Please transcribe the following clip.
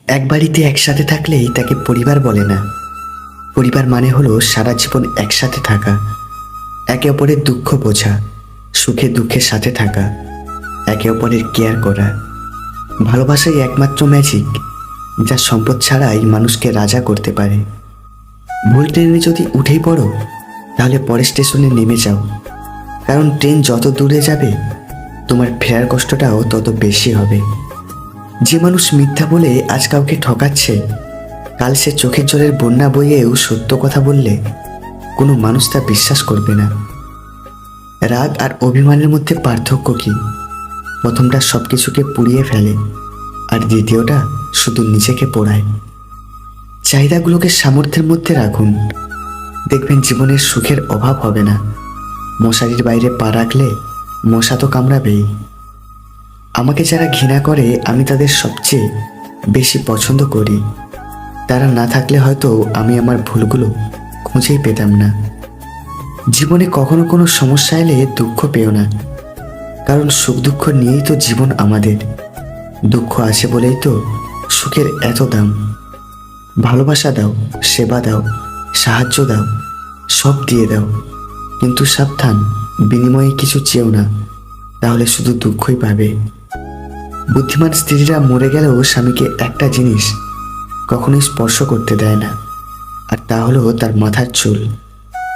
এক বাড়িতে একসাথে থাকলেই তাকে পরিবার বলে না। পরিবার মানে হলো সারা জীবন একসাথে থাকা, একে অপরের দুঃখ বোঝা, সুখে দুঃখের সাথে থাকা, একে অপরের কেয়ার করা। ভালোবাসাই একমাত্র ম্যাজিক যা সম্পদ ছাড়াই মানুষকে রাজা করতে পারে। ভুল ট্রেনে যদি উঠেই পড়ো তাহলে পরের স্টেশনে নেমে যাও, কারণ ট্রেন যত দূরে যাবে তোমার ফেরার কষ্টটাও তত বেশি হবে। যে মানুষ মিথ্যা বলে আজ কাউকে ঠকাচ্ছে, কাল সে চোখের জলের বন্যা বইয়েও সত্য কথা বললে কোনো মানুষ তা বিশ্বাস করবে না। রাগ আর অভিমানের মধ্যে পার্থক্য কি? প্রথমটা সব কিছুকে পুড়িয়ে ফেলে, আর দ্বিতীয়টা শুধু নিজেকে পোড়ায়। চাহিদাগুলোকে সামর্থ্যের মধ্যে রাখুন, দেখবেন জীবনের সুখের অভাব হবে না। মশারির বাইরে পা রাখলে মশা তো কামড়াবেই। আমাকে যারা ঘৃণা করে আমি তাদের সবচেয়ে বেশি পছন্দ করি। তারা না থাকলে হয়তো আমি আমার ভুলগুলো খুঁজেই পেতাম না। জীবনে কখনো কোনো সমস্যা এলে দুঃখ পেও না, কারণ সুখ দুঃখ নিয়েই তো জীবন আমাদের। দুঃখ আসে বলেই তো সুখের এত দাম। ভালোবাসা দাও, সেবা দাও, সাহায্য দাও, সব দিয়ে দাও, কিন্তু সাবধান, বিনিময়ে কিছু চেও না, তাহলে শুধু দুঃখই পাবে। বুদ্ধিমান স্ত্রীরা মরে গেলেও স্বামীকে একটা জিনিস কখনোই স্পর্শ করতে দেয় না, আর তা হলো তার মাথার চুল।